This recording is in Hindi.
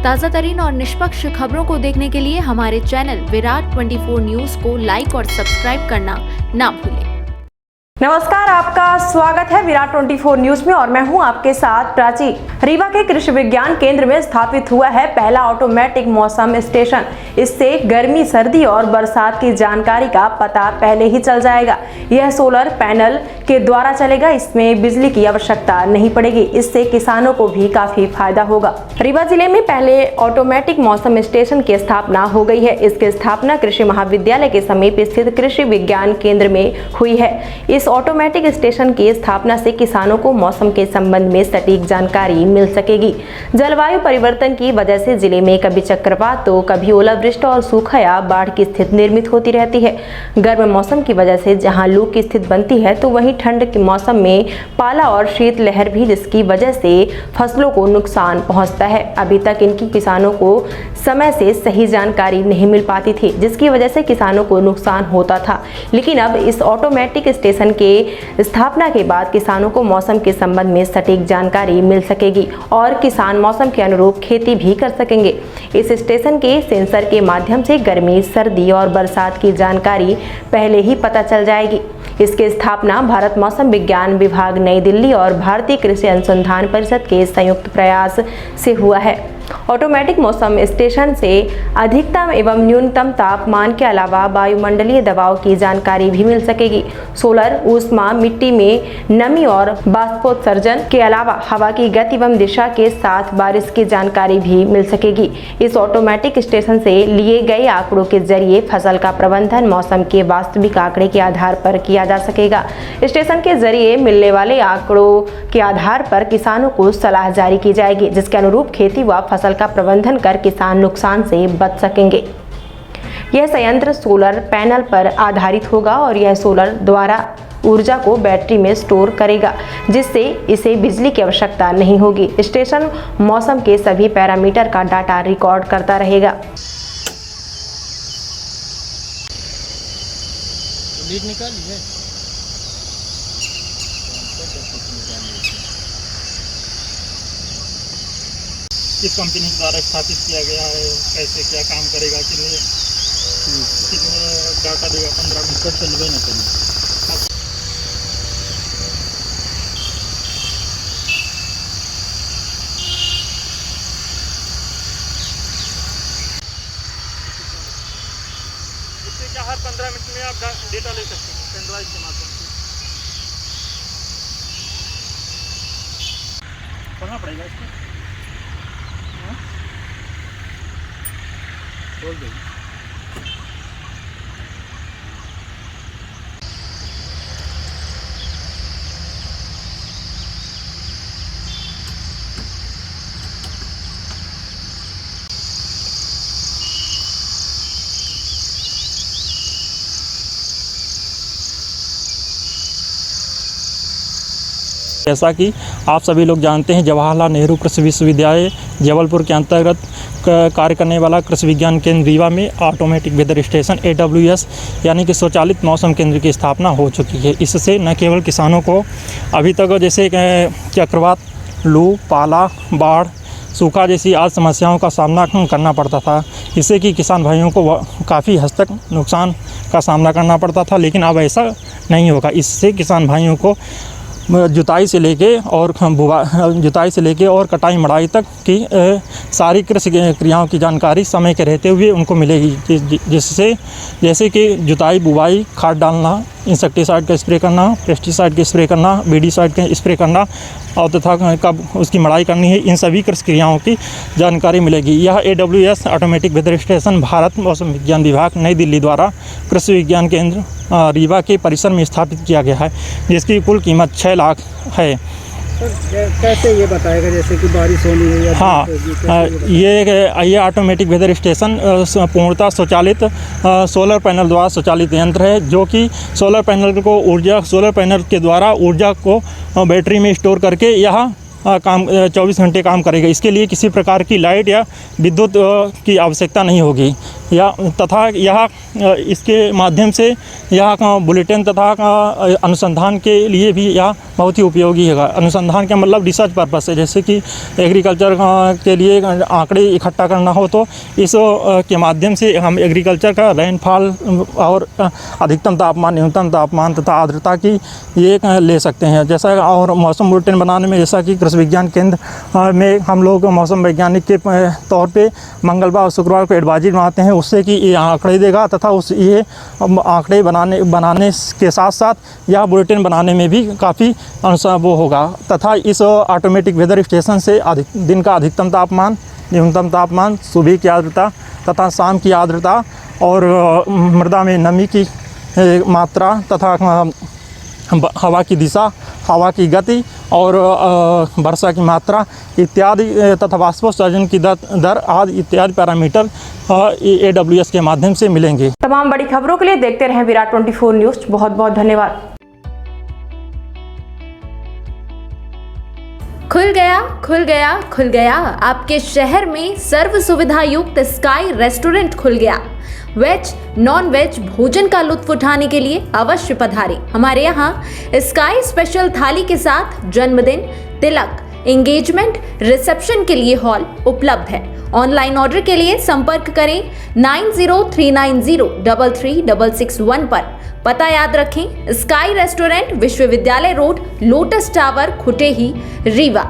ताज़ा तरीन और निष्पक्ष खबरों को देखने के लिए हमारे चैनल विराट 24 न्यूज़ को लाइक और सब्सक्राइब करना ना भूलें। नमस्कार, आपका स्वागत है विराट 24 न्यूज में और मैं हूं आपके साथ प्राची। रीवा के कृषि विज्ञान केंद्र में स्थापित हुआ है पहला ऑटोमेटिक मौसम स्टेशन। इससे गर्मी, सर्दी और बरसात की जानकारी का पता पहले ही चल जाएगा। यह सोलर पैनल के द्वारा चलेगा। इसमें बिजली की आवश्यकता नहीं पड़ेगी। इससे किसानों को भी काफी फायदा होगा। रीवा जिले में पहले ऑटोमेटिक मौसम स्टेशन की स्थापना हो गई है। इसकी स्थापना कृषि महाविद्यालय के समीप स्थित कृषि विज्ञान केंद्र में हुई है। इस ऑटोमेटिक स्टेशन की स्थापना से किसानों को मौसम के संबंध में सटीक जानकारी मिल सकेगी। जलवायु परिवर्तन की वजह से जिले में कभी चक्रवात तो कभी ओलावृष्टि और सूखा या बाढ़ की स्थिति निर्मित होती रहती है। गर्म मौसम की वजह से जहां लू की स्थिति बनती है तो वहीं ठंड के मौसम में पाला और शीत लहर भी, जिसकी वजह से फसलों को नुकसान पहुंचता है। अभी तक इनकी किसानों को समय से सही जानकारी नहीं मिल पाती थी, जिसकी वजह से किसानों को नुकसान होता था। लेकिन अब इस ऑटोमेटिक स्टेशन के स्थापना के बाद किसानों को मौसम के संबंध में सटीक जानकारी मिल सकेगी और किसान मौसम के अनुरूप खेती भी कर सकेंगे। इस स्टेशन के सेंसर के माध्यम से गर्मी, सर्दी और बरसात की जानकारी पहले ही पता चल जाएगी। इसकी स्थापना भारत मौसम विज्ञान विभाग नई दिल्ली और भारतीय कृषि अनुसंधान परिषद के संयुक्त प्रयास से हुआ है। ऑटोमेटिक मौसम स्टेशन से अधिकतम एवं न्यूनतम तापमान के अलावा वायुमंडलीय दबाव की जानकारी भी मिल सकेगी। सोलर ऊष्मा, मिट्टी में नमी और बाष्पोत्सर्जन के अलावा हवा की गति एवं दिशा के साथ बारिश की जानकारी भी मिल सकेगी। इस ऑटोमेटिक स्टेशन से लिए गए आंकड़ों के जरिए फसल का प्रबंधन मौसम के वास्तविक आंकड़े के आधार पर किया जा सकेगा। स्टेशन के जरिए मिलने वाले आंकड़ों के आधार पर किसानों को सलाह जारी की जाएगी, जिसके अनुरूप खेती व फसल का प्रबंधन कर किसान नुकसान से बच सकेंगे। यह संयंत्र सोलर पैनल पर आधारित होगा और यह सोलर द्वारा ऊर्जा को बैटरी में स्टोर करेगा, जिससे इसे बिजली की आवश्यकता नहीं होगी। स्टेशन मौसम के सभी पैरामीटर का डाटा रिकॉर्ड करता रहेगा। किस कंपनी द्वारा स्थापित किया गया है, कैसे क्या काम करेगा, कितने डाटा देगा, 15 मिनट चलवे ना करें। इससे क्या हर 15 मिनट में आप डेटा ले सकते हैं पेन ड्राइव के माध्यम से। पढ़ना पड़ेगा इसको, बोल देंगे। जैसा कि आप सभी लोग जानते हैं, जवाहरलाल नेहरू कृषि विश्वविद्यालय जबलपुर के अंतर्गत कार्य करने वाला कृषि विज्ञान केंद्र रीवा में ऑटोमेटिक वेदर स्टेशन AWS यानी कि स्वचालित मौसम केंद्र की स्थापना हो चुकी है। इससे न केवल किसानों को अभी तक जैसे चक्रवात, लू, पाला, बाढ़, सूखा जैसी आज समस्याओं का सामना करना पड़ता था, इससे कि किसान भाइयों को काफ़ी हद तक नुकसान का सामना करना पड़ता था, लेकिन अब ऐसा नहीं होगा। इससे किसान भाइयों को जुताई से लेके और कटाई मड़ाई तक की सारी कृषि क्रियाओं की जानकारी समय के रहते हुए उनको मिलेगी, जिससे जैसे कि जुताई, बुवाई, खाद डालना, इंसेक्टिसाइड का स्प्रे करना, पेस्टिसाइड का स्प्रे करना, बीडीसाइड का स्प्रे करना और तथा कब उसकी मड़ाई करनी है, इन सभी कृषि क्रियाओं की जानकारी मिलेगी। यह AWS automatic weather station Bharat मौसम विज्ञान विभाग नई दिल्ली द्वारा कृषि विज्ञान केंद्र रीवा के परिसर में स्थापित किया गया है, जिसकी कुल कीमत 6 लाख है। कैसे ये बताएगा जैसे कि बारिश होनी है या हाँ, ये ऑटोमेटिक वेदर स्टेशन पूर्णतः स्वचालित सोलर पैनल द्वारा स्वचालित यंत्र है, जो कि सोलर पैनल के द्वारा ऊर्जा को बैटरी में स्टोर करके यह काम 24 घंटे काम करेगा। इसके लिए किसी प्रकार की लाइट या विद्युत की आवश्यकता नहीं होगी। या तथा यह इसके माध्यम से यह बुलेटिन तथा अनुसंधान के लिए भी यह बहुत ही उपयोगी है। अनुसंधान का मतलब रिसर्च पर्पस से, जैसे कि एग्रीकल्चर के लिए आंकड़े इकट्ठा करना हो तो इस के माध्यम से हम एग्रीकल्चर का रेनफॉल और अधिकतम तापमान, न्यूनतम तापमान तथा आर्द्रता की ये ले सकते हैं। जैसा और मौसम बुलेटिन बनाने में, जैसा कि कृषि विज्ञान केंद्र में हम लोग मौसम वैज्ञानिक के तौर पे मंगलवार और शुक्रवार को एडवाइजरी बनाते हैं, उससे कि ये आंकड़े देगा तथा ये आंकड़े बनाने के साथ साथ यह बुलेटिन बनाने में भी काफ़ी वो होगा। तथा इस ऑटोमेटिक वेदर स्टेशन से दिन का अधिकतम तापमान, न्यूनतम तापमान, सुबह की आर्द्रता तथा शाम की आर्द्रता और मृदा में नमी की मात्रा तथा हवा की दिशा, हवा की गति और वर्षा की मात्रा इत्यादि तथा वाष्पोत्सर्जन की दर आदि इत्यादि पैरामीटर AWS के माध्यम से मिलेंगे। तमाम बड़ी खबरों के लिए देखते रहें विराट 24 न्यूज़। बहुत बहुत धन्यवाद। खुल गया, खुल गया, खुल गया। आपके शहर में सर्व सुविधा युक्त स्काई रेस्टोरेंट खुल गया। वेज, नॉन वेज भोजन का लुत्फ उठाने के लिए अवश्य पधारें। हमारे यहाँ स्काई स्पेशल थाली के साथ जन्मदिन, तिलक, एंगेजमेंट, रिसेप्शन के लिए हॉल उपलब्ध है। ऑनलाइन ऑर्डर के लिए संपर्क करें 9039033661 पर। पता याद रखें, स्काई रेस्टोरेंट, विश्वविद्यालय road, lotus tower, Khutehi, Rewa.